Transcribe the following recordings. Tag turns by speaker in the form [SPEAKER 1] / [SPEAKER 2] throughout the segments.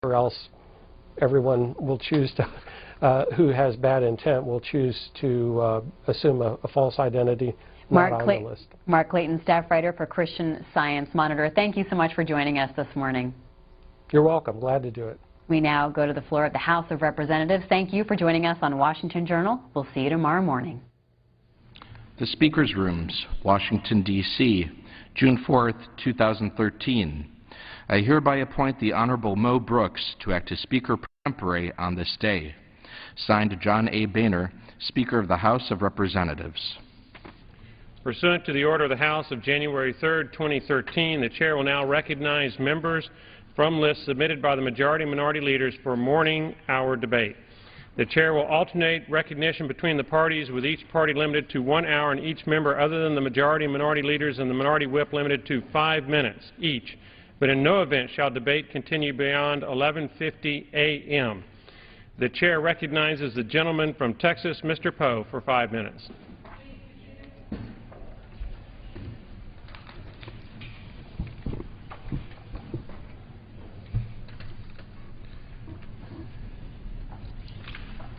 [SPEAKER 1] or else everyone will choose to, who has bad intent will choose to assume a false identity not on the list.
[SPEAKER 2] Mark Clayton, staff writer for Christian Science Monitor. Thank you so much for joining us this morning.
[SPEAKER 1] You're welcome. Glad to do it.
[SPEAKER 2] We now go to the floor of the House of Representatives. Thank you for joining us on Washington Journal. We'll see you tomorrow morning.
[SPEAKER 3] The Speaker's Rooms, Washington, D.C., June 4th, 2013. I hereby appoint the Honorable Mo Brooks to act as Speaker pro tempore on this day. Signed, John A. Boehner, Speaker of the House of Representatives.
[SPEAKER 4] Pursuant to the order of the House of January 3rd, 2013, the Chair will now recognize members from lists submitted by the majority and minority leaders for morning hour debate. The Chair will alternate recognition between the parties, with each party limited to 1 hour and each member other than the majority and minority leaders and the minority whip limited to 5 minutes each. But in no event shall debate continue beyond 11:50 a.m. The Chair recognizes the gentleman from Texas, Mr. Poe, for 5 minutes.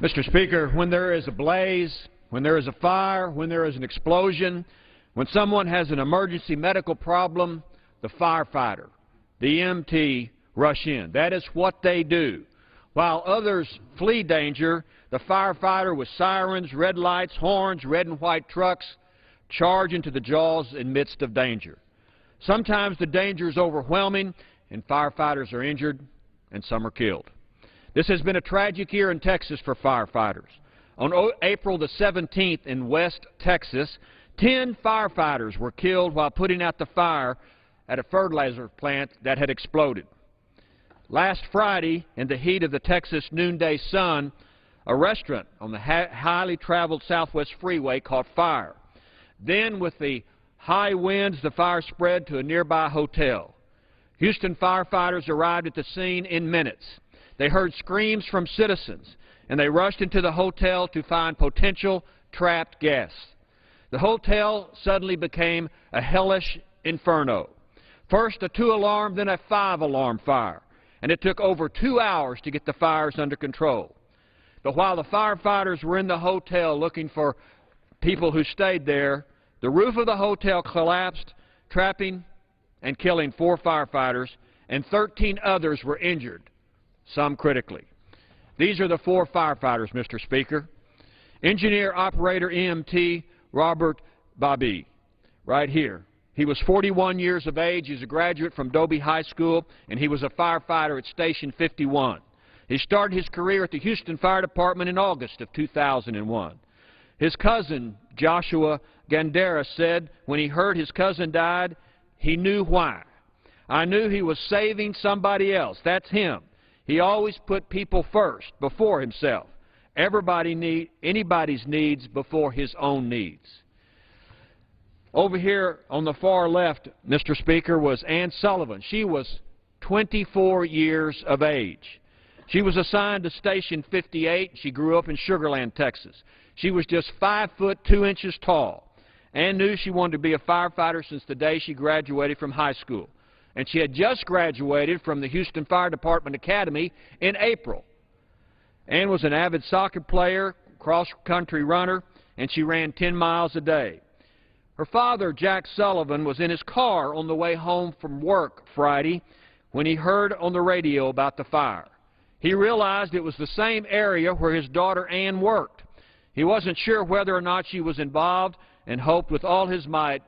[SPEAKER 5] Mr. Speaker, when there is a blaze, when there is a fire, when there is an explosion, when someone has an emergency medical problem, the firefighter, the EMT rush in. That is what they do. While others flee danger, the firefighter with sirens, red lights, horns, red and white trucks charge into the jaws in midst of danger. Sometimes the danger is overwhelming and firefighters are injured and some are killed. This has been a tragic year in Texas for firefighters. On April the 17th in West Texas, 10 firefighters were killed while putting out the fire at a fertilizer plant that had exploded. Last Friday, in the heat of the Texas noonday sun, a restaurant on the highly traveled Southwest Freeway caught fire. Then, with the high winds, the fire spread to a nearby hotel. Houston firefighters arrived at the scene in minutes. They heard screams from citizens, and they rushed into the hotel to find potential trapped guests. The hotel suddenly became a hellish inferno. First a 2-alarm, then a 5-alarm fire, and it took over 2 hours to get the fires under control. But while the firefighters were in the hotel looking for people who stayed there, the roof of the hotel collapsed, trapping and killing 4 firefighters, and 13 others were injured, some critically. These are the 4 firefighters, Mr. Speaker. Engineer Operator EMT Robert Bobby, right here. He was 41 years of age. He's a graduate from Dobie High School, and he was a firefighter at Station 51. He started his career at the Houston Fire Department in August of 2001. His cousin, Joshua Gandera, said when he heard his cousin died, he knew why. I knew he was saving somebody else. That's him. He always put people first, before himself. Anybody's needs before his own needs. Over here on the far left, Mr. Speaker, was Ann Sullivan. She was 24 years of age. She was assigned to Station 58. She grew up in Sugar Land, Texas. She was just 5 foot 2 inches tall. Ann knew she wanted to be a firefighter since the day she graduated from high school. And she had just graduated from the Houston Fire Department Academy in April. Ann was an avid soccer player, cross-country runner, and she ran 10 miles a day. Her father, Jack Sullivan, was in his car on the way home from work Friday when he heard on the radio about the fire. He realized it was the same area where his daughter Ann worked. He wasn't sure whether or not she was involved and hoped with all his might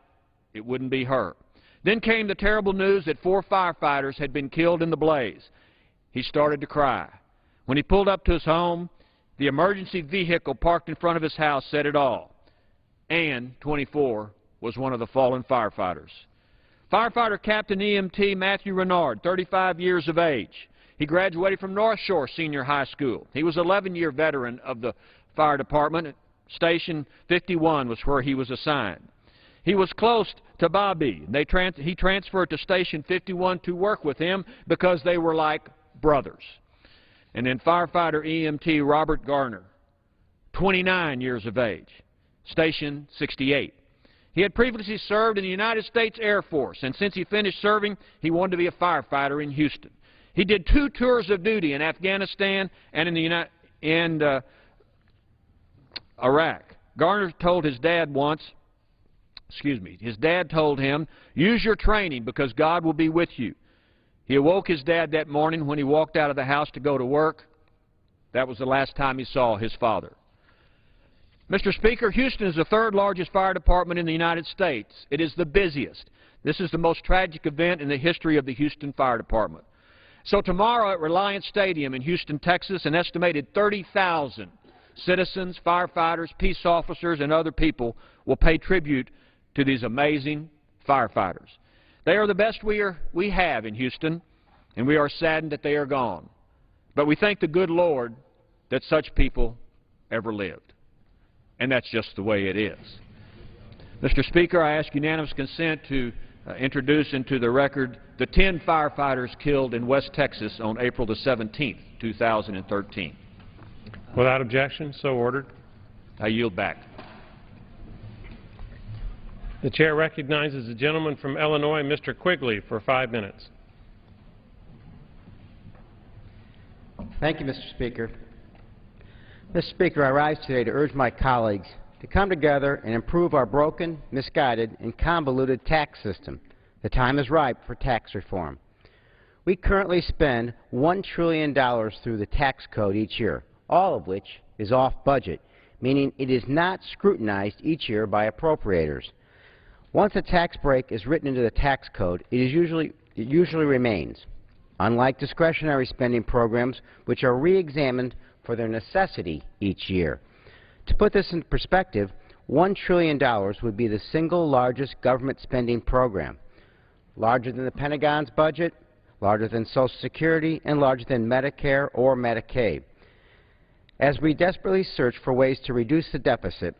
[SPEAKER 5] it wouldn't be her. Then came the terrible news that 4 firefighters had been killed in the blaze. He started to cry. When he pulled up to his home, the emergency vehicle parked in front of his house said it all. Ann, 24, was one of the fallen firefighters. Firefighter Captain EMT Matthew Renard, 35 years of age. He graduated from North Shore Senior High School. He was an 11-year veteran of the fire department. Station 51 was where he was assigned. He was close to Bobby. He transferred to Station 51 to work with him because they were like brothers. And then firefighter EMT Robert Garner, 29 years of age, Station 68. He had previously served in the United States Air Force, and since he finished serving, he wanted to be a firefighter in Houston. He did 2 tours of duty in Afghanistan and in Iraq. Garner told his dad once, his dad told him, use your training because God will be with you. He awoke his dad that morning when he walked out of the house to go to work. That was the last time he saw his father. Mr. Speaker, Houston is the 3rd largest fire department in the United States. It is the busiest. This is the most tragic event in the history of the Houston Fire Department. So tomorrow at Reliance Stadium in Houston, Texas, an estimated 30,000 citizens, firefighters, peace officers, and other people will pay tribute to these amazing firefighters. They are the best we have in Houston, and we are saddened that they are gone. But we thank the good Lord that such people ever lived. And that's just the way it is. Mr. Speaker, I ask unanimous consent to introduce into the record the 10 firefighters killed in West Texas on April the 17th, 2013.
[SPEAKER 4] Without objection, so ordered.
[SPEAKER 5] I yield back.
[SPEAKER 4] The chair recognizes the gentleman from Illinois, Mr. Quigley, for 5 minutes.
[SPEAKER 6] Thank you, Mr. Speaker. Mr. Speaker, I rise today to urge my colleagues to come together and improve our broken, misguided, and convoluted tax system. The time is ripe for tax reform. We currently spend $1 trillion through the tax code each year, all of which is off budget, meaning it is not scrutinized each year by appropriators. Once a tax break is written into the tax code, it usually remains, unlike discretionary spending programs, which are re-examined for their necessity each year. To put this in perspective, $1 trillion would be the single largest government spending program, larger than the Pentagon's budget, larger than Social Security, and larger than Medicare or Medicaid. As we desperately search for ways to reduce the deficit,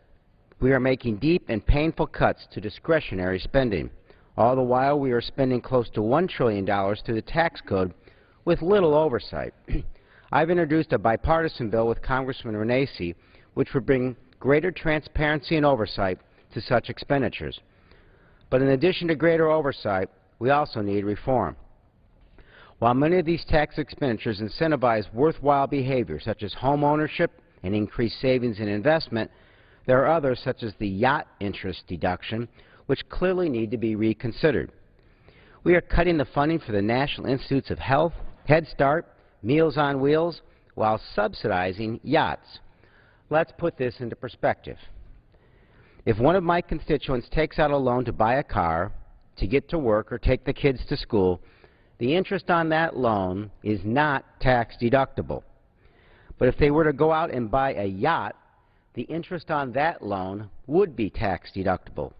[SPEAKER 6] we are making deep and painful cuts to discretionary spending. All the while, we are spending close to $1 trillion through the tax code with little oversight. I've introduced a bipartisan bill with Congressman Renacci, which would bring greater transparency and oversight to such expenditures. But in addition to greater oversight, we also need reform. While many of these tax expenditures incentivize worthwhile behavior, such as home ownership and increased savings and investment, there are others, such as the yacht interest deduction, which clearly need to be reconsidered. We are cutting the funding for the National Institutes of Health, Head Start, Meals on Wheels, while subsidizing yachts. Let's put this into perspective. If one of my constituents takes out a loan to buy a car, to get to work, or take the kids to school, the interest on that loan is not tax deductible. But if they were to go out and buy a yacht, the interest on that loan would be tax deductible.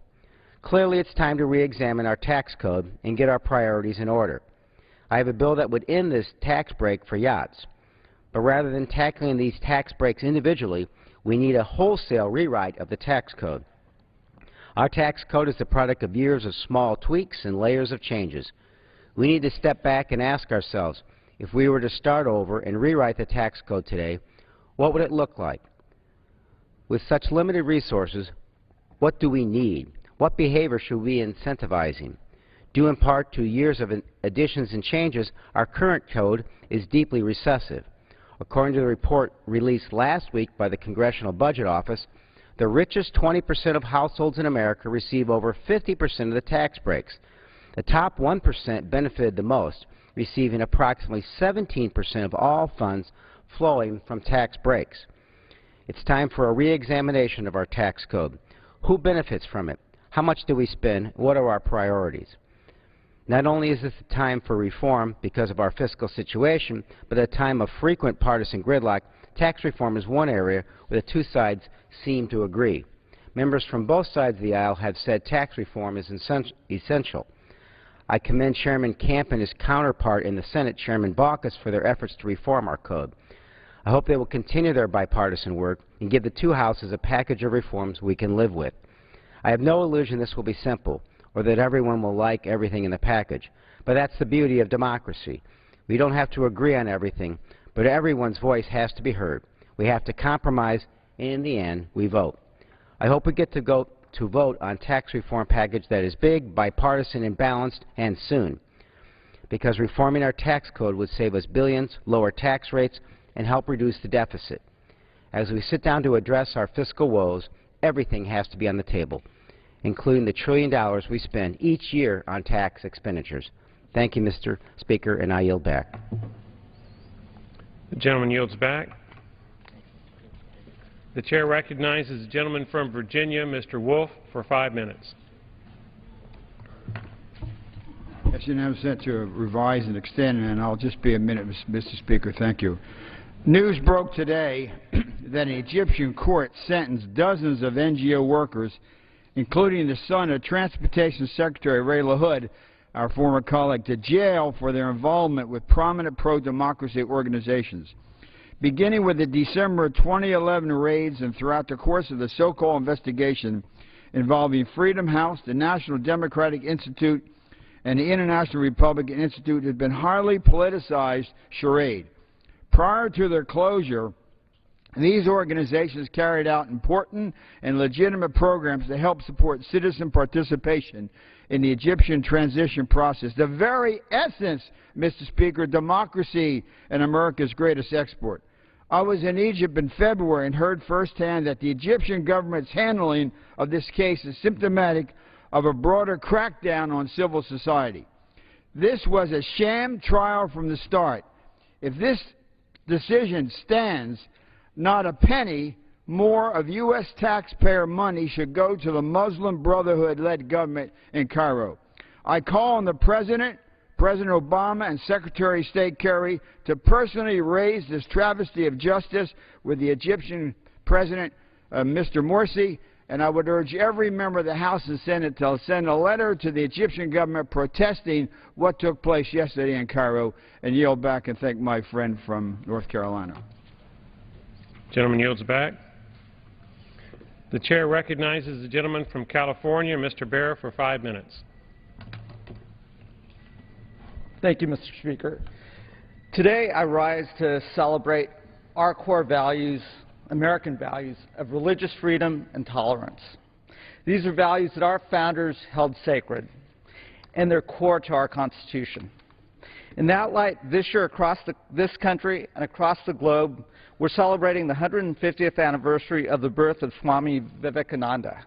[SPEAKER 6] Clearly, it's time to re-examine our tax code and get our priorities in order. I have a bill that would end this tax break for yachts. But rather than tackling these tax breaks individually, we need a wholesale rewrite of the tax code. Our tax code is the product of years of small tweaks and layers of changes. We need to step back and ask ourselves, if we were to start over and rewrite the tax code today, what would it look like? With such limited resources, what do we need? What behavior should we be incentivizing? Due in part to years of additions and changes, our current code is deeply recessive. According to the report released last week by the Congressional Budget Office, the richest 20% of households in America receive over 50% of the tax breaks. The top 1% benefited the most, receiving approximately 17% of all funds flowing from tax breaks. It's time for a re-examination of our tax code. Who benefits from it? How much do we spend? What are our priorities? Not only is this a time for reform because of our fiscal situation, but at a time of frequent partisan gridlock, tax reform is one area where the two sides seem to agree. Members from both sides of the aisle have said tax reform is essential. I commend Chairman Camp and his counterpart in the Senate, Chairman Baucus, for their efforts to reform our code. I hope they will continue their bipartisan work and give the two houses a package of reforms we can live with. I have no illusion this will be simple, or that everyone will like everything in the package. But that's the beauty of democracy. We don't have to agree on everything, but everyone's voice has to be heard. We have to compromise, and in the end, we vote. I hope we get to vote on tax reform package that is big, bipartisan, and balanced, and soon. because reforming our tax code would save us billions, lower tax rates, and help reduce the deficit. As we sit down to address our fiscal woes, everything has to be on the table, including the $1 trillion we spend each year on tax expenditures. Thank you, Mr. Speaker, and I yield back.
[SPEAKER 4] The gentleman yields back. The chair recognizes the gentleman from Virginia, Mr. Wolf, for 5 minutes.
[SPEAKER 7] Yes, unanimous consent to revise and extend, and I'll just be a minute, Mr. Speaker. Thank you. News broke today that an Egyptian court sentenced dozens of NGO workers, including the son of Transportation Secretary Ray LaHood, our former colleague, to jail for their involvement with prominent pro-democracy organizations. Beginning with the December 2011 raids and throughout the course of the so-called investigation involving Freedom House, the National Democratic Institute, and the International Republican Institute, has been highly politicized charade. Prior to their closure, these organizations carried out important and legitimate programs to help support citizen participation in the Egyptian transition process, the very essence, Mr. Speaker, democracy and America's greatest export. I was in Egypt in February and heard firsthand that the Egyptian government's handling of this case is symptomatic of a broader crackdown on civil society. This was a sham trial from the start. If this decision stands, not a penny more of U.S. taxpayer money should go to the Muslim Brotherhood-led government in Cairo. I call on the President Obama, and Secretary of State Kerry to personally raise this travesty of justice with the Egyptian President, Mr. Morsi, and I would urge every member of the House and Senate to send a letter to the Egyptian government protesting what took place yesterday in Cairo, and yield back and thank my friend from North Carolina.
[SPEAKER 4] Gentleman yields back. The chair recognizes the gentleman from California, Mr. Bear, for 5 minutes.
[SPEAKER 8] Thank you, Mr. Speaker. Today I rise to celebrate our core values, American values, of religious freedom and tolerance. These are values that our founders held sacred, and they're core to our Constitution. In that light, this year across this country and across the globe, we're celebrating the 150th anniversary of the birth of Swami Vivekananda.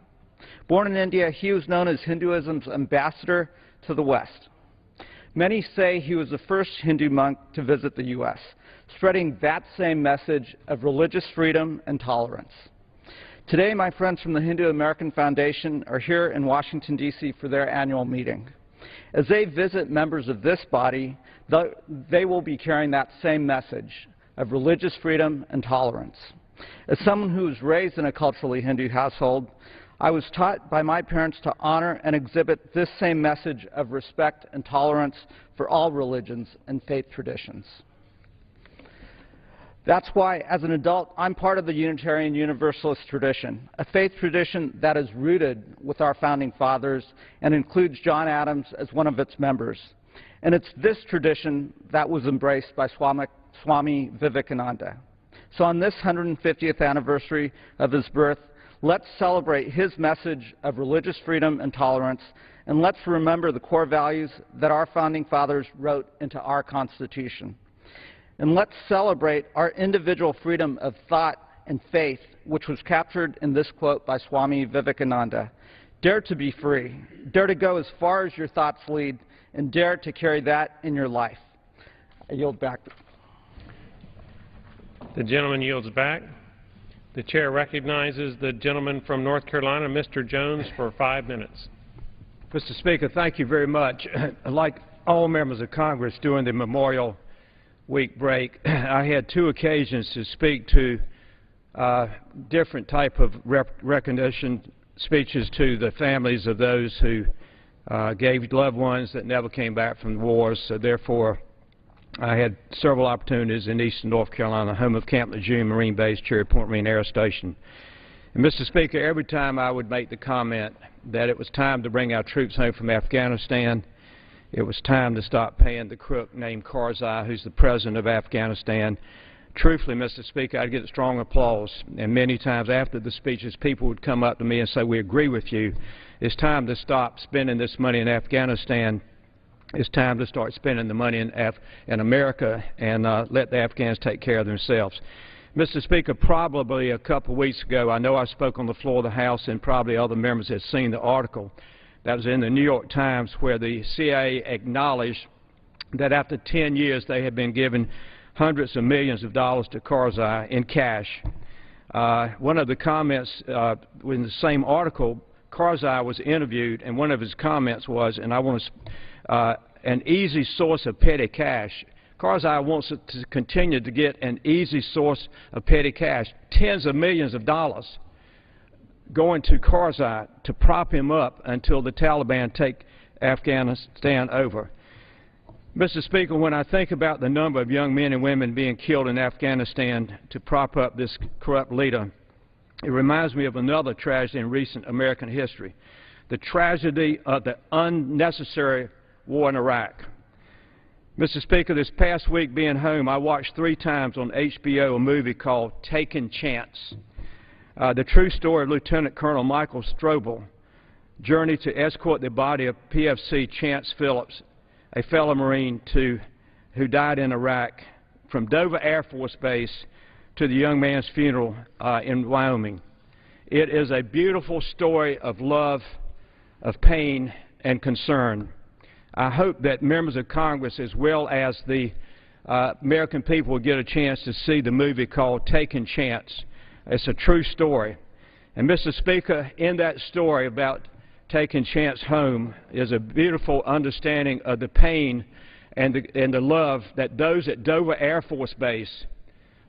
[SPEAKER 8] Born in India, he was known as Hinduism's ambassador to the West. Many say he was the first Hindu monk to visit the U.S., spreading that same message of religious freedom and tolerance. Today, my friends from the Hindu American Foundation are here in Washington, D.C. for their annual meeting. As they visit members of this body, they will be carrying that same message of religious freedom and tolerance. As someone who was raised in a culturally Hindu household, I was taught by my parents to honor and exhibit this same message of respect and tolerance for all religions and faith traditions. That's why, as an adult, I'm part of the Unitarian Universalist tradition, a faith tradition that is rooted with our founding fathers and includes John Adams as one of its members. And it's this tradition that was embraced by Swami Vivekananda. So on this 150th anniversary of his birth, let's celebrate his message of religious freedom and tolerance, and let's remember the core values that our founding fathers wrote into our Constitution. And let's celebrate our individual freedom of thought and faith, which was captured in this quote by Swami Vivekananda. Dare to be free. Dare to go as far as your thoughts lead, and dare to carry that in your life. I yield back.
[SPEAKER 4] The gentleman yields back. The chair recognizes the gentleman from North Carolina, Mr. Jones, for 5 minutes.
[SPEAKER 9] Mr. Speaker, thank you very much. Like all members of Congress during the Memorial Week break, I had 2 occasions to speak to different type of recognition speeches to the families of those who gave loved ones that never came back from the wars. So therefore, I had several opportunities in eastern North Carolina, home of Camp Lejeune Marine Base, Cherry Point Marine Air Station. And Mr. Speaker, every time I would make the comment that it was time to bring our troops home from Afghanistan, it was time to stop paying the crook named Karzai, who's the president of Afghanistan. Truthfully, Mr. Speaker, I'd get strong applause, and many times after the speeches, people would come up to me and say, we agree with you. It's time to stop spending this money in Afghanistan it's time to start spending the money in America and let the Afghans take care of themselves. Mr. Speaker, probably a couple of weeks ago, I know I spoke on the floor of the House and probably other members had seen the article that was in the New York Times where the CIA acknowledged that after 10 years they had been given hundreds of millions of dollars to Karzai in cash. One of the comments in the same article, Karzai was interviewed, and one of his comments was, and I want to, an easy source of petty cash. Karzai wants to continue to get an easy source of petty cash, tens of millions of dollars going to Karzai to prop him up until the Taliban take Afghanistan over. Mr. Speaker, when I think about the number of young men and women being killed in Afghanistan to prop up this corrupt leader, it reminds me of another tragedy in recent American history, the tragedy of the unnecessary war in Iraq. Mr. Speaker, this past week being home, I watched 3 times on HBO a movie called Taking Chance, the true story of Lieutenant Colonel Michael Strobel, journey to escort the body of PFC Chance Phillips, a fellow Marine who died in Iraq, from Dover Air Force Base to the young man's funeral in Wyoming. It is a beautiful story of love, of pain, and concern. I hope that members of Congress as well as the American people will get a chance to see the movie called Taking Chance. It's a true story. And Mr. Speaker, in that story about taking Chance home is a beautiful understanding of the pain and the love that those at Dover Air Force Base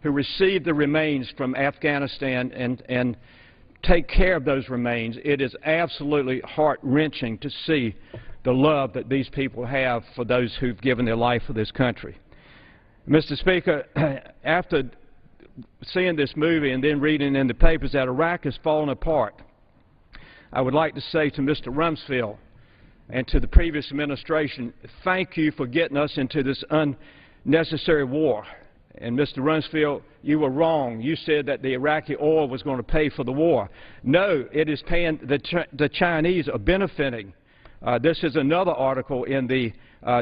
[SPEAKER 9] who received the remains from Afghanistan and take care of those remains. It is absolutely heart-wrenching to see the love that these people have for those who've given their life for this country. Mr. Speaker, after seeing this movie and then reading in the papers that Iraq has fallen apart, I would like to say to Mr. Rumsfeld and to the previous administration, thank you for getting us into this unnecessary war. And Mr. Rumsfeld, you were wrong. You said that the Iraqi oil was going to pay for the war. No, it is paying, the Chinese are benefiting. This is another article in the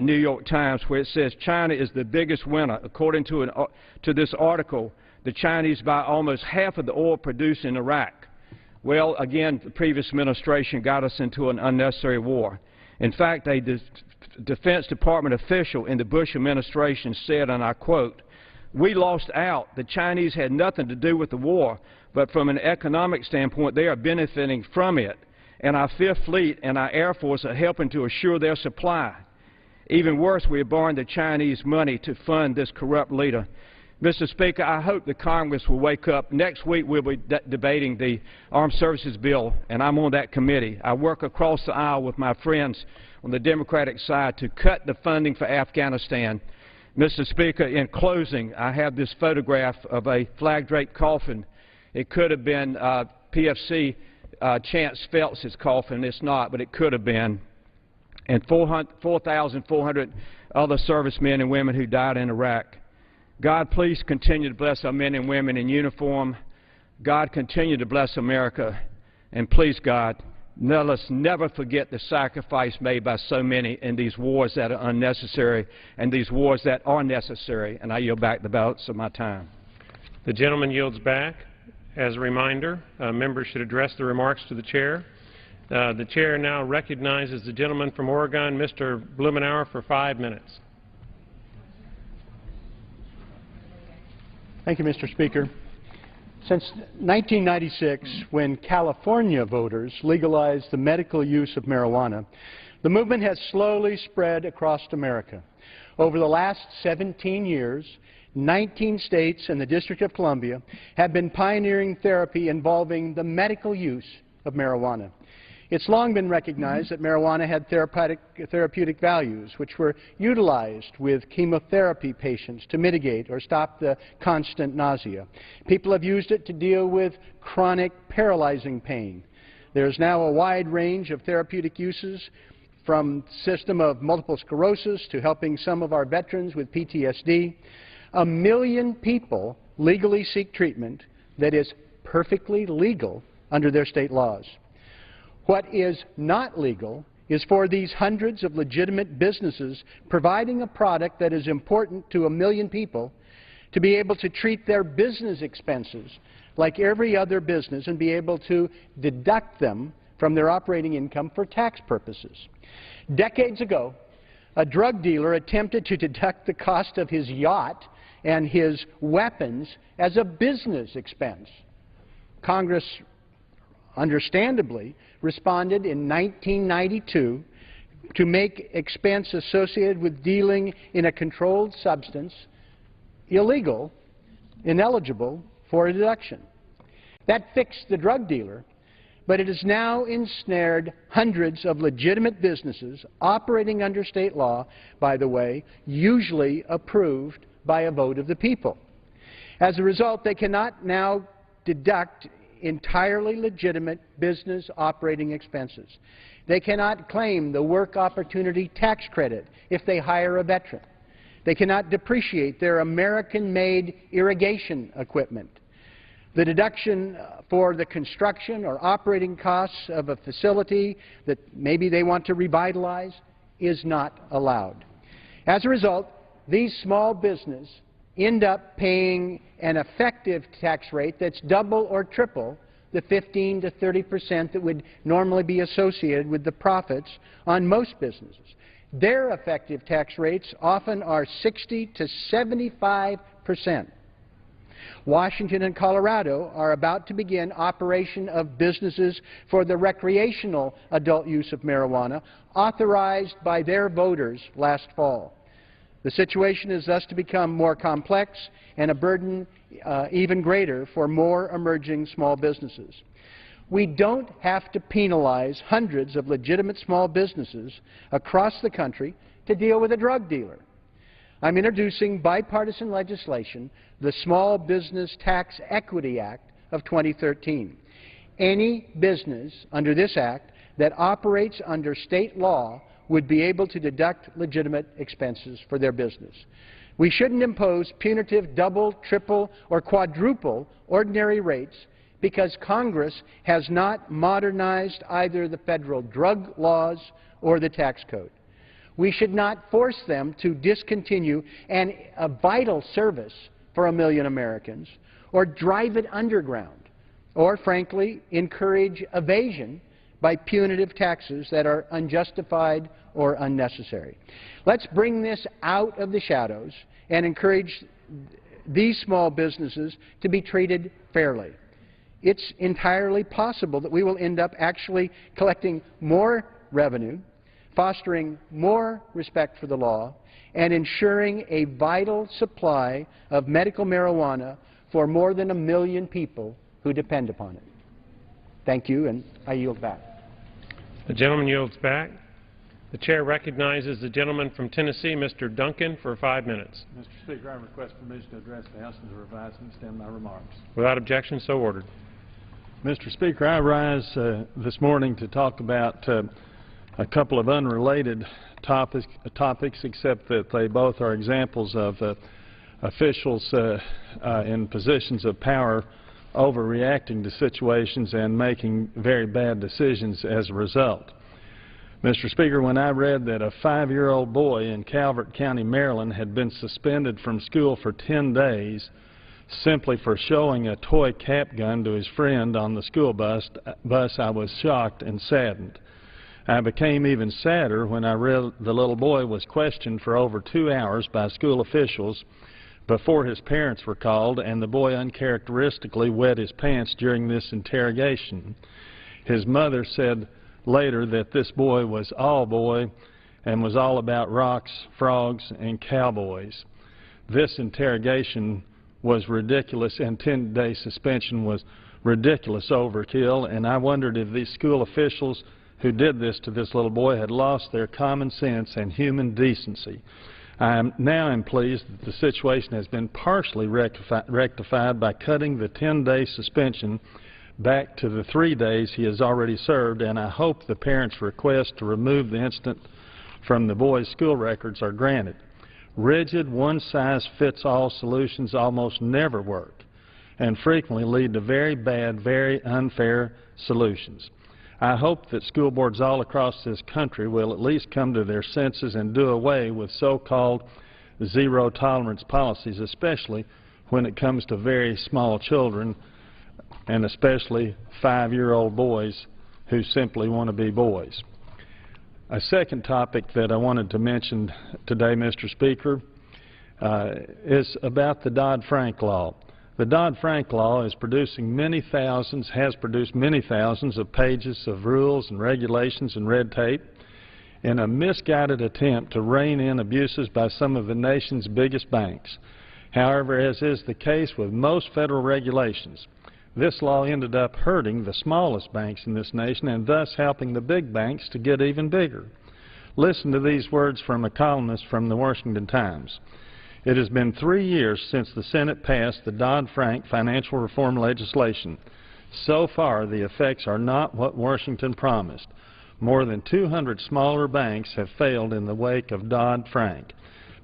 [SPEAKER 9] New York Times where it says China is the biggest winner. According to this article, the Chinese buy almost half of the oil produced in Iraq. Well, again, the previous administration got us into an unnecessary war. In fact, a Defense Department official in the Bush administration said, and I quote, "We lost out. The Chinese had nothing to do with the war, but from an economic standpoint, they are benefiting from it. And our Fifth Fleet and our Air Force are helping to assure their supply. Even worse, we are borrowing the Chinese money to fund this corrupt leader." Mr. Speaker, I hope the Congress will wake up. Next week we'll be debating the Armed Services Bill, and I'm on that committee. I work across the aisle with my friends on the Democratic side to cut the funding for Afghanistan. Mr. Speaker, in closing, I have this photograph of a flag-draped coffin. It could have been PFC Chance Phelps' coffin. It's not, but it could have been. And 4,400 other servicemen and women who died in Iraq. God, please continue to bless our men and women in uniform. God, continue to bless America. And please, God, let us never forget the sacrifice made by so many in these wars that are unnecessary and these wars that are necessary. And I yield back the balance of my time.
[SPEAKER 4] The gentleman yields back. As a reminder, members should address the remarks to the chair. The chair now recognizes the gentleman from Oregon, Mr. Blumenauer, for 5 minutes.
[SPEAKER 10] Thank you, Mr. Speaker. Since 1996, when California voters legalized the medical use of marijuana, the movement has slowly spread across America. Over the last 17 years, 19 states and the District of Columbia have been pioneering therapy involving the medical use of marijuana. It's long been recognized that marijuana had therapeutic values, which were utilized with chemotherapy patients to mitigate or stop the constant nausea. People have used it to deal with chronic paralyzing pain. There's now a wide range of therapeutic uses, from system of multiple sclerosis to helping some of our veterans with PTSD. 1 million people legally seek treatment that is perfectly legal under their state laws. What is not legal is for these hundreds of legitimate businesses providing a product that is important to 1 million people to be able to treat their business expenses like every other business and be able to deduct them from their operating income for tax purposes. Decades ago, a drug dealer attempted to deduct the cost of his yacht and his weapons as a business expense. Congress understandably responded in 1992 to make expense associated with dealing in a controlled substance illegal, ineligible for a deduction. That fixed the drug dealer, but it has now ensnared hundreds of legitimate businesses operating under state law, by the way, usually approved by a vote of the people. As a result, they cannot now deduct entirely legitimate business operating expenses. They cannot claim the work opportunity tax credit if they hire a veteran. They cannot depreciate their American-made irrigation equipment. The deduction for the construction or operating costs of a facility that maybe they want to revitalize is not allowed. As a result, these small businesses end up paying an effective tax rate that's double or triple the 15 to 30% that would normally be associated with the profits on most businesses. Their effective tax rates often are 60 to 75%. Washington and Colorado are about to begin operation of businesses for the recreational adult use of marijuana, authorized by their voters last fall. The situation is thus to become more complex and a burden even greater for more emerging small businesses. We don't have to penalize hundreds of legitimate small businesses across the country to deal with a drug dealer. I'm introducing bipartisan legislation, the Small Business Tax Equity Act of 2013. Any business under this act that operates under state law would be able to deduct legitimate expenses for their business. We shouldn't impose punitive double, triple, or quadruple ordinary rates because Congress has not modernized either the federal drug laws or the tax code. We should not force them to discontinue a vital service for 1 million Americans or drive it underground or, frankly, encourage evasion by punitive taxes that are unjustified or unnecessary. Let's bring this out of the shadows and encourage these small businesses to be treated fairly. It's entirely possible that we will end up actually collecting more revenue, fostering more respect for the law, and ensuring a vital supply of medical marijuana for more than 1 million people who depend upon it. Thank you, and I yield back.
[SPEAKER 4] The gentleman yields back. The chair recognizes the gentleman from Tennessee, Mr. Duncan, for 5 minutes.
[SPEAKER 11] Mr. Speaker, I request permission to address the House and to revise and extend my remarks.
[SPEAKER 4] Without objection, so ordered.
[SPEAKER 11] Mr. Speaker, I rise this morning to talk about a couple of unrelated topics, except that they both are examples of officials in positions of power overreacting to situations and making very bad decisions as a result. Mr. Speaker, when I read that a 5-year-old boy in Calvert County, Maryland had been suspended from school for 10 days simply for showing a toy cap gun to his friend on the school bus, I was shocked and saddened. I became even sadder when I read the little boy was questioned for over 2 hours by school officials before his parents were called, and the boy uncharacteristically wet his pants during this interrogation. His mother said later that this boy was all boy and was all about rocks, frogs, and cowboys. This interrogation was ridiculous, and 10-day suspension was ridiculous overkill, and I wondered if these school officials who did this to this little boy had lost their common sense and human decency. I am pleased that the situation has been partially rectified by cutting the 10-day suspension back to the 3 days he has already served, and I hope the parents' request to remove the incident from the boy's school records are granted. Rigid, one-size-fits-all solutions almost never work and frequently lead to very bad, very unfair solutions. I hope that school boards all across this country will at least come to their senses and do away with so-called zero-tolerance policies, especially when it comes to very small children, and especially 5-year-old boys who simply want to be boys. A second topic that I wanted to mention today, Mr. Speaker, is about the Dodd-Frank law. The Dodd-Frank law is producing many thousands, has produced many thousands of pages of rules and regulations and red tape in a misguided attempt to rein in abuses by some of the nation's biggest banks. However, as is the case with most federal regulations, this law ended up hurting the smallest banks in this nation and thus helping the big banks to get even bigger. Listen to these words from a columnist from the Washington Times. It has been 3 years since the Senate passed the Dodd-Frank financial reform legislation. So far, the effects are not what Washington promised. More than 200 smaller banks have failed in the wake of Dodd-Frank.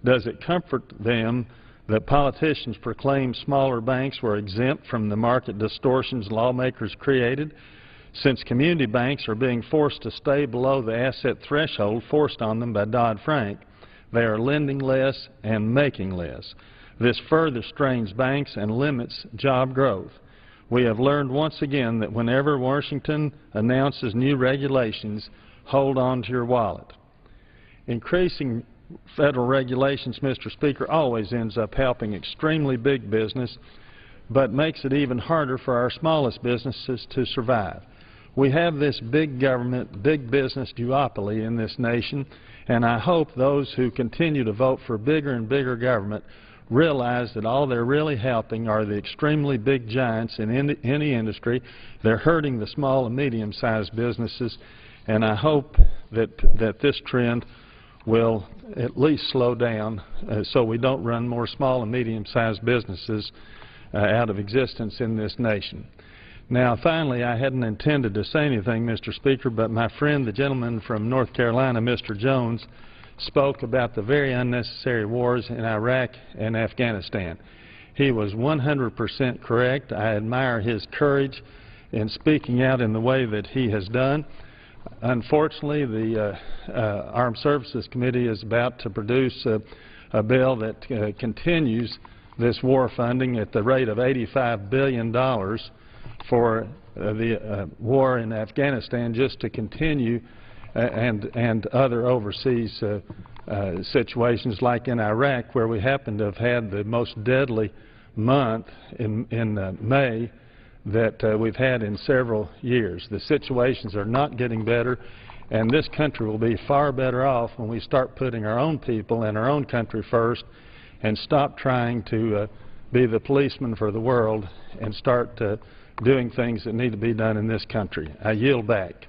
[SPEAKER 11] Does it comfort them that politicians proclaim smaller banks were exempt from the market distortions lawmakers created? Since community banks are being forced to stay below the asset threshold forced on them by Dodd-Frank, they are lending less and making less. This further strains banks and limits job growth. We have learned once again that whenever Washington announces new regulations, hold on to your wallet. Increasing federal regulations, Mr. Speaker, always ends up helping extremely big business, but makes it even harder for our smallest businesses to survive. We have this big government, big business duopoly in this nation, and I hope those who continue to vote for bigger and bigger government realize that all they're really helping are the extremely big giants in any industry. They're hurting the small and medium-sized businesses, and I hope that this trend will at least slow down so we don't run more small and medium-sized businesses out of existence in this nation. Now, finally, I hadn't intended to say anything, Mr. Speaker, but my friend, the gentleman from North Carolina, Mr. Jones, spoke about the very unnecessary wars in Iraq and Afghanistan. He was 100% correct. I admire his courage in speaking out in the way that he has done. Unfortunately, the Armed Services Committee is about to produce a bill that continues this war funding at the rate of $85 billion for the war in Afghanistan, just to continue and other overseas situations like in Iraq, where we happen to have had the most deadly month in May that we've had in several years. The situations are not getting better, and this country will be far better off when we start putting our own people and our own country first and stop trying to be the policeman for the world and start doing things that need to be done in this country. I yield back.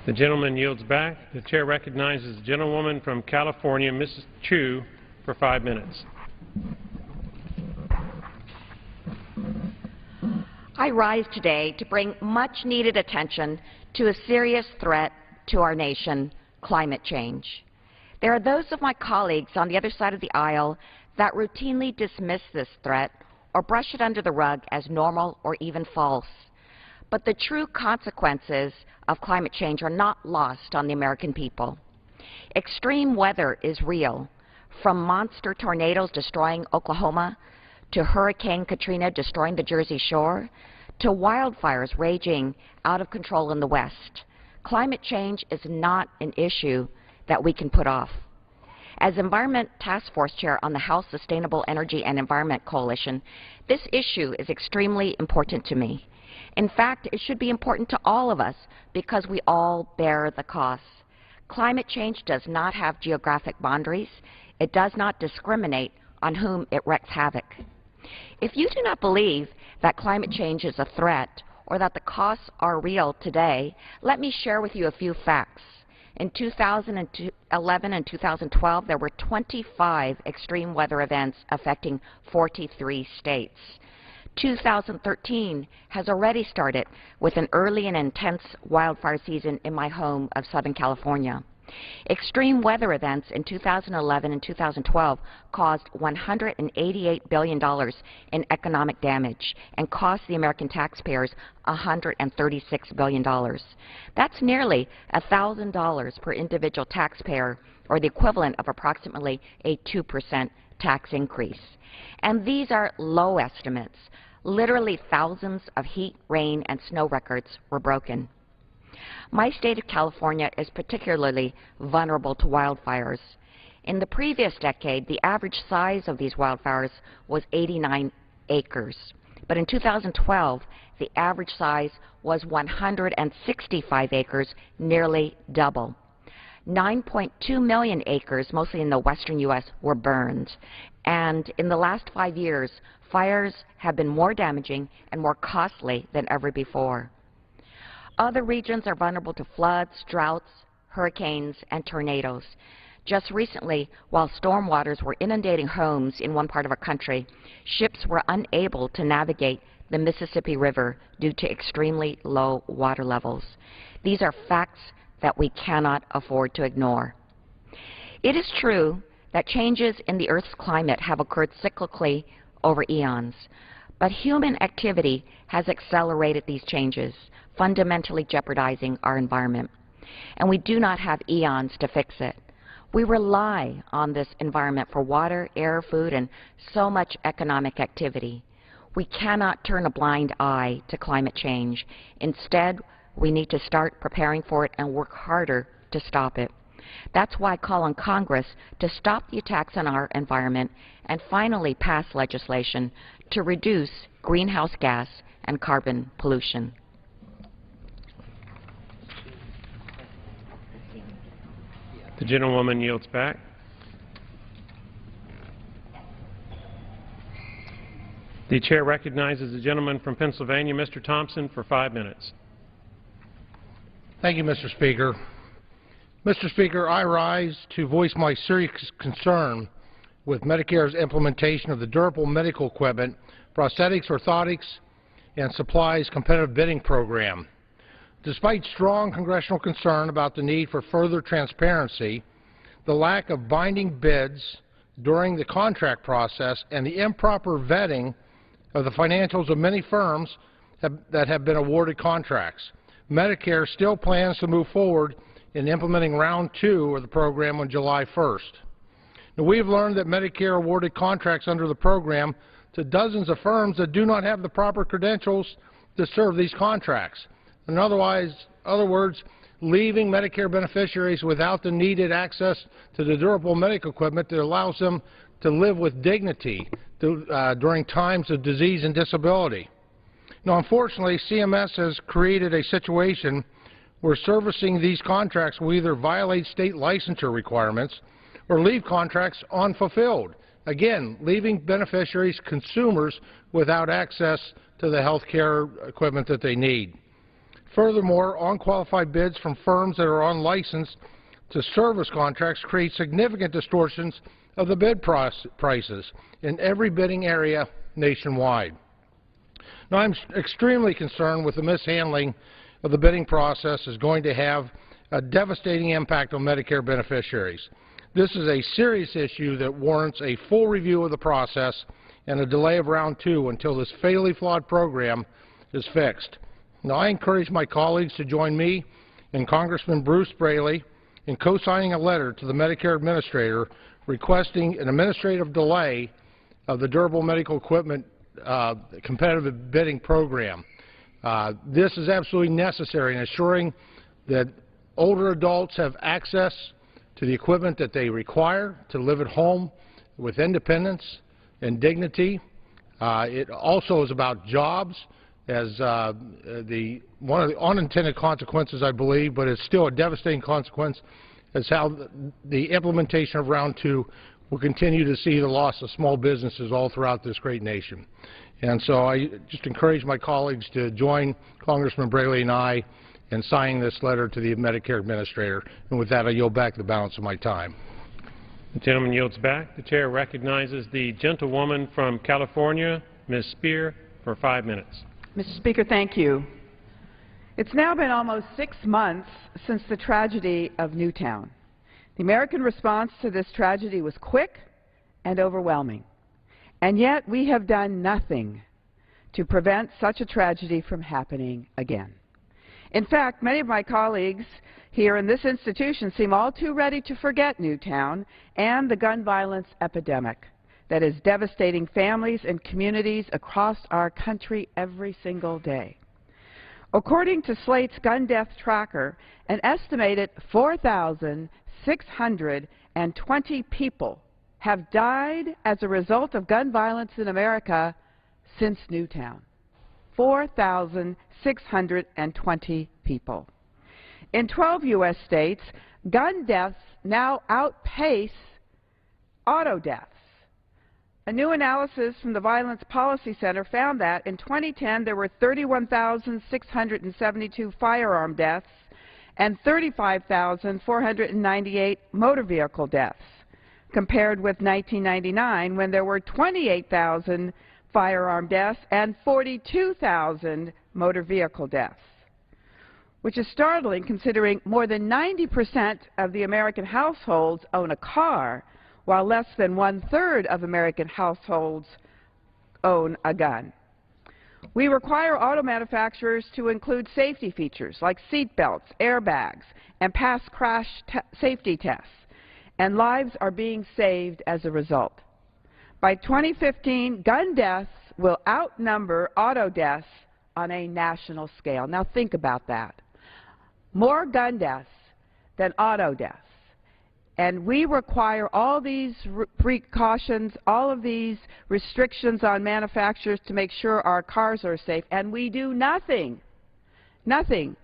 [SPEAKER 4] The gentleman yields back. The chair recognizes the gentlewoman from California, Mrs. Chu, for 5 minutes.
[SPEAKER 12] I rise today to bring much-needed attention to a serious threat to our nation, climate change. There are those of my colleagues on the other side of the aisle that routinely dismiss this threat or brush it under the rug as normal or even false. But the true consequences of climate change are not lost on the American people. Extreme weather is real, from monster tornadoes destroying Oklahoma, to Hurricane Katrina destroying the Jersey Shore, to wildfires raging out of control in the West. Climate change is not an issue that we can put off. As Environment Task Force Chair on the House Sustainable Energy and Environment Coalition, this issue is extremely important to me. In fact, it should be important to all of us because we all bear the costs. Climate change does not have geographic boundaries. It does not discriminate on whom it wreaks havoc. If you do not believe that climate change is a threat or that the costs are real today, let me share with you a few facts. In 2011 and 2012, there were 25 extreme weather events affecting 43 states. 2013 has already started with an early and intense wildfire season in my home of Southern California. Extreme weather events in 2011 and 2012 caused $188 billion in economic damage and cost the American taxpayers $136 billion. That's nearly $1,000 per individual taxpayer, or the equivalent of approximately a 2% tax increase. And these are low estimates. Literally thousands of heat, rain, and snow records were broken. My state of California is particularly vulnerable to wildfires. In the previous decade, the average size of these wildfires was 89 acres. But in 2012, the average size was 165 acres, nearly double. 9.2 million acres, mostly in the western U.S., were burned. And in the last 5 years, fires have been more damaging and more costly than ever before. Other regions are vulnerable to floods, droughts, hurricanes, and tornadoes. Just recently, while stormwaters were inundating homes in one part of our country, ships were unable to navigate the Mississippi River due to extremely low water levels. These are facts that we cannot afford to ignore. It is true that changes in the Earth's climate have occurred cyclically over eons, but human activity has accelerated these changes, fundamentally jeopardizing our environment. And we do not have eons to fix it. We rely on this environment for water, air, food, and so much economic activity. We cannot turn a blind eye to climate change. Instead, we need to start preparing for it and work harder to stop it. That's why I call on Congress to stop the attacks on our environment and finally pass legislation to reduce greenhouse gas and carbon pollution.
[SPEAKER 4] The gentlewoman yields back. The chair recognizes the gentleman from Pennsylvania, Mr. Thompson, for 5 minutes.
[SPEAKER 13] Thank you, Mr. Speaker. Mr. Speaker, I rise to voice my serious concern with Medicare's implementation of the Durable Medical Equipment, Prosthetics, Orthotics, and Supplies Competitive Bidding Program. Despite strong congressional concern about the need for further transparency, the lack of binding bids during the contract process, and the improper vetting of the financials of many firms that have been awarded contracts, Medicare still plans to move forward in implementing Round 2 of the program on July 1st. Now, we have learned that Medicare awarded contracts under the program to dozens of firms that do not have the proper credentials to serve these contracts. In other words, leaving Medicare beneficiaries without the needed access to the durable medical equipment that allows them to live with dignity during times of disease and disability. Now, unfortunately, CMS has created a situation where servicing these contracts will either violate state licensure requirements or leave contracts unfulfilled, again, leaving beneficiaries, consumers, without access to the health care equipment that they need. Furthermore, unqualified bids from firms that are unlicensed to service contracts create significant distortions of the bid prices in every bidding area nationwide. Now, I'm extremely concerned with the mishandling of the bidding process is going to have a devastating impact on Medicare beneficiaries. This is a serious issue that warrants a full review of the process and a delay of Round 2 until this fatally flawed program is fixed. Now, I encourage my colleagues to join me and Congressman Bruce Braley in co-signing a letter to the Medicare Administrator requesting an administrative delay of the Durable Medical Equipment Competitive Bidding Program. This is absolutely necessary in ensuring that older adults have access to the equipment that they require to live at home with independence and dignity. It also is about jobs, as one of the unintended consequences, I believe, but it's still a devastating consequence, is how the implementation of Round 2 will continue to see the loss of small businesses all throughout this great nation. And so I just encourage my colleagues to join Congressman Braley and I in signing this letter to the Medicare Administrator. And with that, I yield back the balance of my time.
[SPEAKER 4] The gentleman yields back. The chair recognizes the gentlewoman from California, Ms. Spear, for 5 minutes.
[SPEAKER 14] Mr. Speaker, thank you. It's now been almost 6 months since the tragedy of Newtown. The American response to this tragedy was quick and overwhelming, and yet we have done nothing to prevent such a tragedy from happening again. In fact, many of my colleagues here in this institution seem all too ready to forget Newtown and the gun violence epidemic that is devastating families and communities across our country every single day. According to Slate's Gun Death Tracker, an estimated 4,620 people have died as a result of gun violence in America since Newtown. 4,620 people. In 12 U.S. states, gun deaths now outpace auto deaths. A new analysis from the Violence Policy Center found that in 2010 there were 31,672 firearm deaths and 35,498 motor vehicle deaths, compared with 1999 when there were 28,000 firearm deaths and 42,000 motor vehicle deaths, which is startling considering more than 90% of the American households own a car, while less than one-third of American households own a gun. We require auto manufacturers to include safety features like seat belts, airbags, and pass crash safety tests, and lives are being saved as a result. By 2015, gun deaths will outnumber auto deaths on a national scale. Now think about that. More gun deaths than auto deaths. And we require all these precautions, all of these restrictions on manufacturers to make sure our cars are safe, and we do nothing, nothing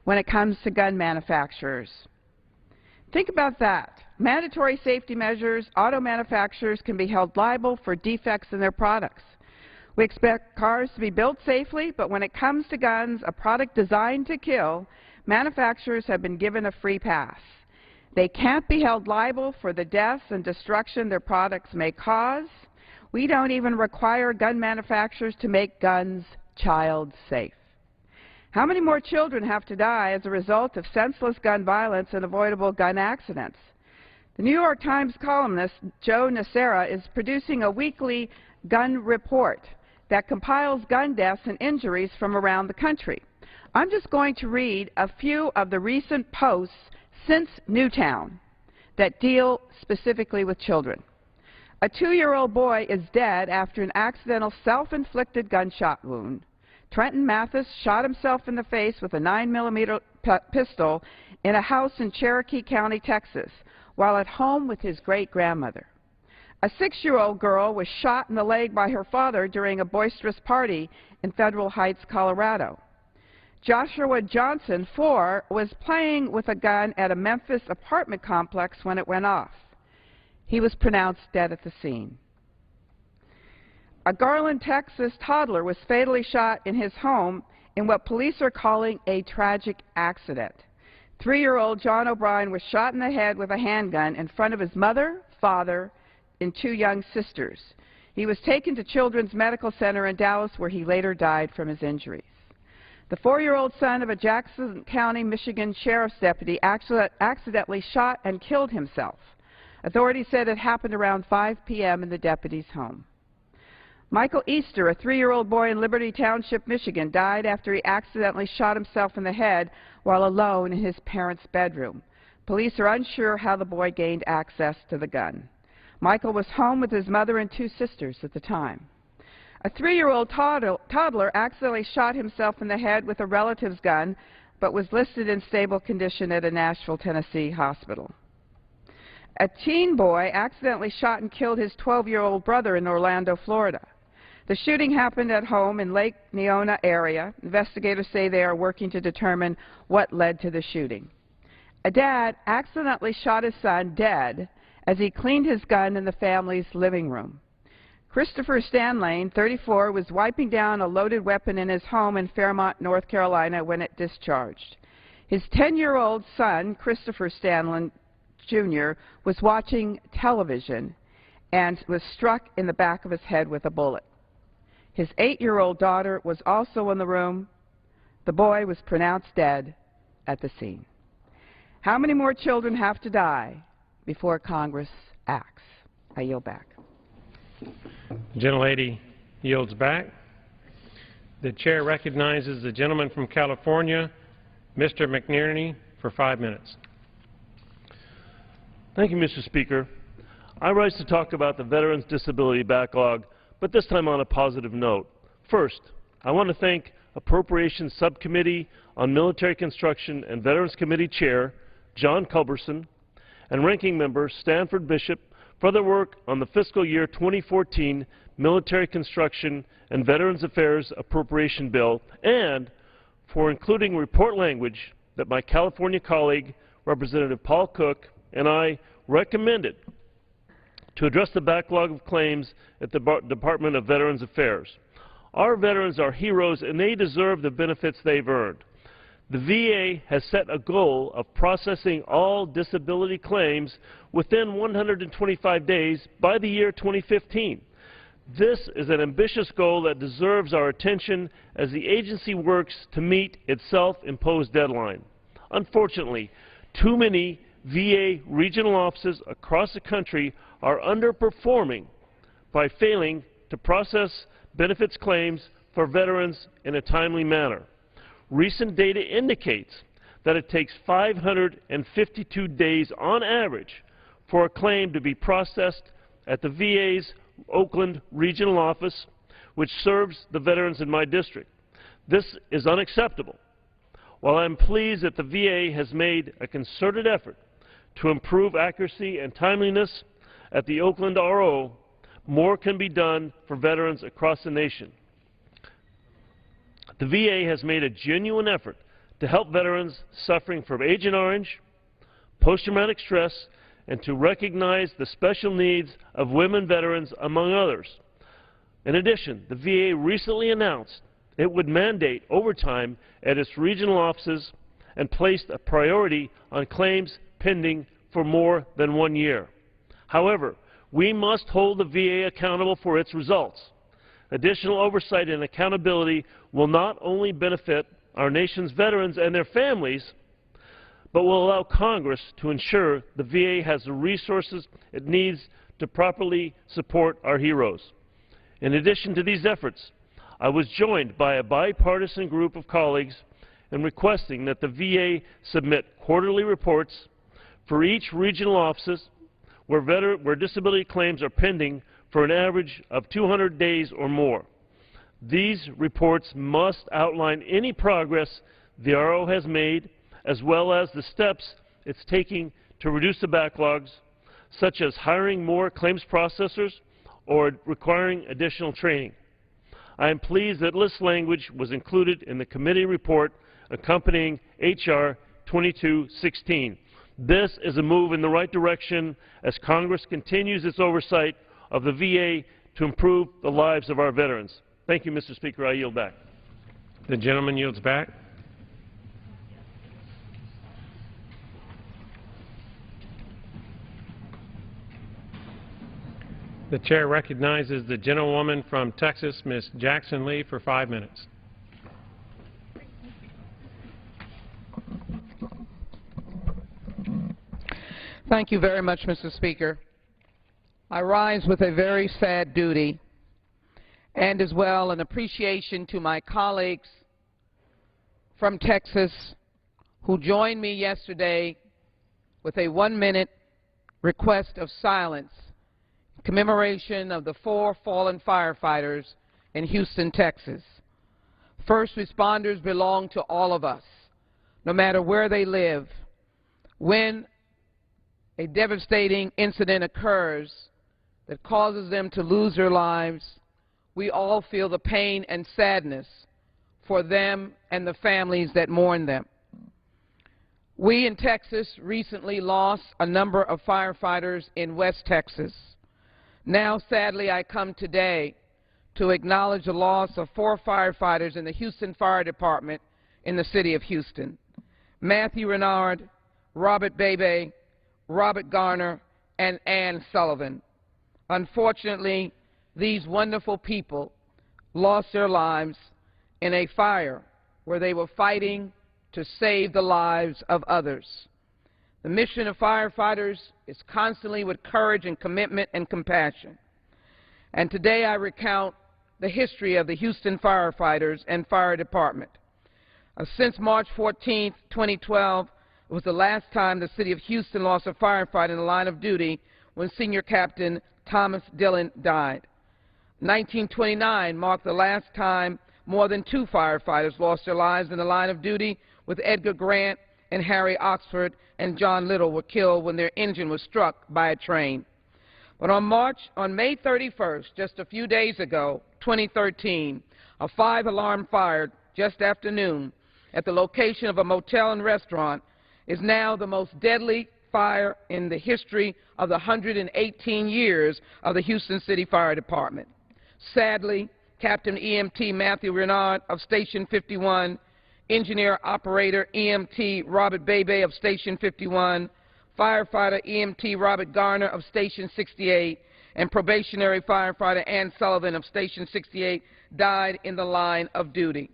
[SPEAKER 14] when it comes to gun manufacturers. Think about that. Mandatory safety measures, auto manufacturers can be held liable for defects in their products. We expect cars to be built safely, but when it comes to guns, a product designed to kill, manufacturers have been given a free pass. They can't be held liable for the deaths and destruction their products may cause. We don't even require gun manufacturers to make guns child safe. How many more children have to die as a result of senseless gun violence and avoidable gun accidents? The New York Times columnist Joe Nocera is producing a weekly gun report that compiles gun deaths and injuries from around the country. I'm just going to read a few of the recent posts since Newtown that deal specifically with children. A 2-year-old boy is dead after an accidental self-inflicted gunshot wound. Trenton Mathis shot himself in the face with a 9mm pistol in a house in Cherokee County, Texas, while at home with his great-grandmother. A 6-year-old girl was shot in the leg by her father during a boisterous party in Federal Heights, Colorado. Joshua Johnson, 4, was playing with a gun at a Memphis apartment complex when it went off. He was pronounced dead at the scene. A Garland, Texas toddler was fatally shot in his home in what police are calling a tragic accident. 3-year-old John O'Brien was shot in the head with a handgun in front of his mother, father, and 2 young sisters. He was taken to Children's Medical Center in Dallas, where he later died from his injuries. The 4-year-old son of a Jackson County, Michigan sheriff's deputy accidentally shot and killed himself. Authorities said it happened around 5 p.m. in the deputy's home. Michael Easter, a 3-year-old boy in Liberty Township, Michigan, died after he accidentally shot himself in the head while alone in his parents' bedroom. Police are unsure how the boy gained access to the gun. Michael was home with his mother and 2 sisters at the time. A 3-year-old toddler accidentally shot himself in the head with a relative's gun, but was listed in stable condition at a Nashville, Tennessee hospital. A teen boy accidentally shot and killed his 12-year-old brother in Orlando, Florida. The shooting happened at home in Lake Neona area. Investigators say they are working to determine what led to the shooting. A dad accidentally shot his son dead as he cleaned his gun in the family's living room. Christopher Stanlane, 34, was wiping down a loaded weapon in his home in Fairmont, North Carolina, when it discharged. His 10-year-old son, Christopher Stanlane, Jr., was watching television and was struck in the back of his head with a bullet. His 8-year-old daughter was also in the room. The boy was pronounced dead at the scene. How many more children have to die before Congress acts? I yield back.
[SPEAKER 4] The gentlelady yields back. The chair recognizes the gentleman from California, Mr. McNerney, for 5 minutes.
[SPEAKER 15] Thank you, Mr. Speaker. I rise to talk about the Veterans Disability Backlog, but this time on a positive note. First, I want to thank Appropriations Subcommittee on Military Construction and Veterans Committee Chair John Culberson and Ranking Member Stanford Bishop for their work on the fiscal year 2014 Military Construction and Veterans Affairs Appropriation Bill, and for including report language that my California colleague, Representative Paul Cook, and I recommended to address the backlog of claims at the Department of Veterans Affairs. Our veterans are heroes, and they deserve the benefits they've earned. The VA has set a goal of processing all disability claims within 125 days by the year 2015. This is an ambitious goal that deserves our attention as the agency works to meet its self-imposed deadline. Unfortunately, too many VA regional offices across the country are underperforming by failing to process benefits claims for veterans in a timely manner. Recent data indicates that it takes 552 days on average for a claim to be processed at the VA's Oakland Regional Office, which serves the veterans in my district. This is unacceptable. While I'm pleased that the VA has made a concerted effort to improve accuracy and timeliness at the Oakland RO, more can be done for veterans across the nation. The VA has made a genuine effort to help veterans suffering from Agent Orange, post-traumatic stress, and to recognize the special needs of women veterans, among others. In addition, the VA recently announced it would mandate overtime at its regional offices and placed a priority on claims pending for more than 1 year. However, we must hold the VA accountable for its results. Additional oversight and accountability will not only benefit our nation's veterans and their families, but will allow Congress to ensure the VA has the resources it needs to properly support our heroes. In addition to these efforts, I was joined by a bipartisan group of colleagues in requesting that the VA submit quarterly reports for each regional offices where disability claims are pending for an average of 200 days or more. These reports must outline any progress the RO has made, as well as the steps it's taking to reduce the backlogs, such as hiring more claims processors or requiring additional training. I am pleased that list language was included in the committee report accompanying H.R. 2216. This is a move in the right direction as Congress continues its oversight of the VA to improve the lives of our veterans. Thank you, Mr. Speaker. I yield back.
[SPEAKER 4] The gentleman yields back. The chair recognizes the gentlewoman from Texas, Ms. Jackson Lee, for 5 minutes.
[SPEAKER 16] Thank you very much, Mr. Speaker. I rise with a very sad duty and as well an appreciation to my colleagues from Texas who joined me yesterday with a 1-minute request of silence in commemoration of the 4 fallen firefighters in Houston, Texas. First responders belong to all of us, no matter where they live. When a devastating incident occurs that causes them to lose their lives, we all feel the pain and sadness for them and the families that mourn them. We in Texas recently lost a number of firefighters in West Texas. Now, sadly, I come today to acknowledge the loss of 4 firefighters in the Houston Fire Department in the city of Houston: Matthew Renard, Robert Bebe, Robert Garner, and Ann Sullivan. Unfortunately, these wonderful people lost their lives in a fire where they were fighting to save the lives of others. The mission of firefighters is constantly with courage and commitment and compassion. And today I recount the history of the Houston firefighters and fire department. Since March 14, 2012, it was the last time the city of Houston lost a firefighter in the line of duty when Senior Captain Thomas Dillon died. 1929 marked the last time more than 2 firefighters lost their lives in the line of duty, with Edgar Grant and Harry Oxford and John Little were killed when their engine was struck by a train. But on May 31st, just a few days ago, 2013, a 5-alarm fire just after noon at the location of a motel and restaurant is now the most deadly fire in the history of the 118 years of the Houston City Fire Department. Sadly, Captain EMT Matthew Renard of Station 51, Engineer Operator EMT Robert Bebe of Station 51, Firefighter EMT Robert Garner of Station 68, and Probationary Firefighter Ann Sullivan of Station 68 died in the line of duty.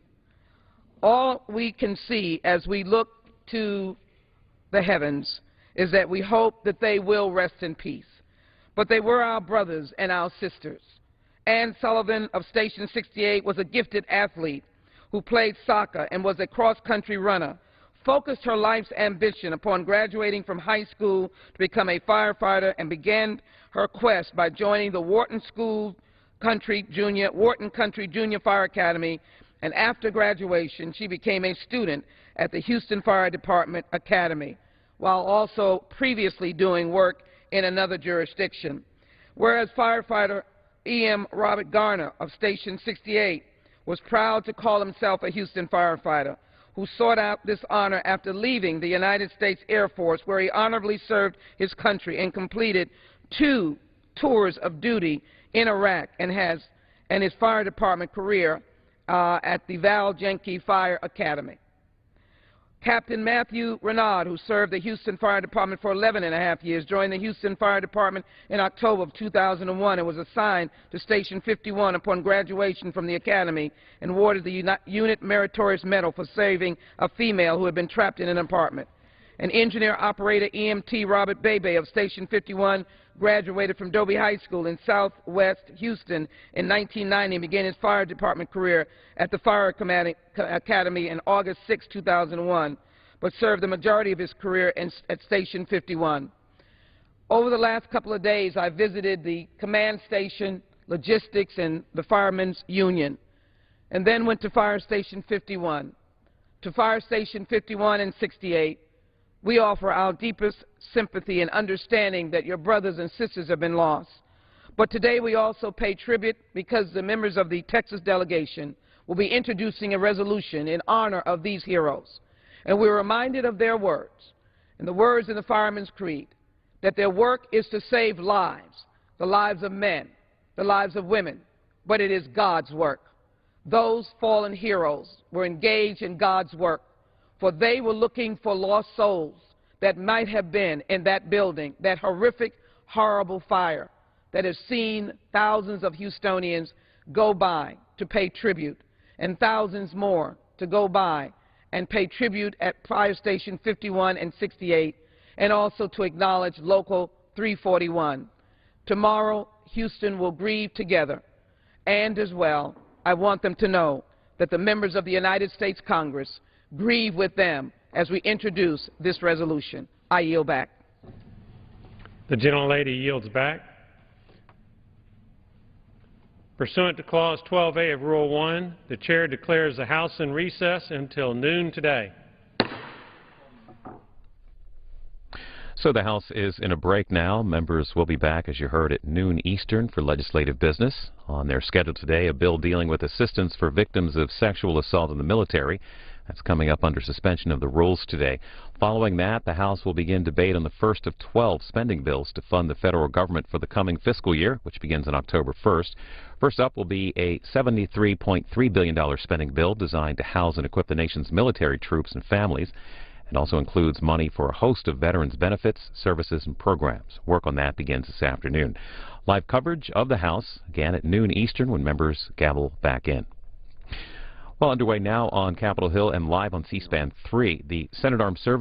[SPEAKER 16] All we can see as we look to the heavens is that we hope that they will rest in peace. But they were our brothers and our sisters. Ann Sullivan of Station 68 was a gifted athlete who played soccer and was a cross-country runner, focused her life's ambition upon graduating from high school to become a firefighter, and began her quest by joining the Wharton Country Junior Fire Academy, and after graduation she became a student at the Houston Fire Department Academy, while also previously doing work in another jurisdiction. Whereas firefighter E.M. Robert Garner of Station 68 was proud to call himself a Houston firefighter, who sought out this honor after leaving the United States Air Force, where he honorably served his country and completed 2 tours of duty in Iraq, and his fire department career at the Val Jenke Fire Academy. Captain Matthew Renard, who served the Houston Fire Department for 11.5 years, joined the Houston Fire Department in October of 2001 and was assigned to Station 51 upon graduation from the Academy, and awarded the Unit Meritorious Medal for saving a female who had been trapped in an apartment. And Engineer Operator EMT Robert Bebe of Station 51 graduated from Dobie High School in Southwest Houston in 1990 and began his fire department career at the Fire Academy in August 6, 2001, but served the majority of his career at Station 51. Over the last couple of days, I visited the command station, logistics, and the Firemen's Union, and then went to Fire Station 51. To Fire Station 51 and 68, we offer our deepest sympathy and understanding that your brothers and sisters have been lost. But today we also pay tribute because the members of the Texas delegation will be introducing a resolution in honor of these heroes. And we're reminded of their words, and the words in the Fireman's Creed, that their work is to save lives, the lives of men, the lives of women, but it is God's work. Those fallen heroes were engaged in God's work, for they were looking for lost souls that might have been in that building, that horrific, horrible fire that has seen thousands of Houstonians go by to pay tribute, and thousands more to go by and pay tribute at Fire Station 51 and 68, and also to acknowledge Local 341. Tomorrow, Houston will grieve together, and as well, I want them to know that the members of the United States Congress grieve with them as we introduce this resolution. I yield back.
[SPEAKER 4] The gentlelady yields back. Pursuant to Clause 12A of Rule 1, the Chair declares the House in recess until noon today.
[SPEAKER 17] So the House is in a break now. Members will be back, as you heard, at noon Eastern for legislative business. On their schedule today, a bill dealing with assistance for victims of sexual assault in the military. That's coming up under suspension of the rules today. Following that, the House will begin debate on the first of 12 spending bills to fund the federal government for the coming fiscal year, which begins on October 1st. First up will be a $73.3 billion spending bill designed to house and equip the nation's military troops and families. It also includes money for a host of veterans' benefits, services, and programs. Work on that begins this afternoon. Live coverage of the House, again at noon Eastern when members gavel back in. Well, underway now on Capitol Hill and live on C-SPAN 3, the Senate Armed Services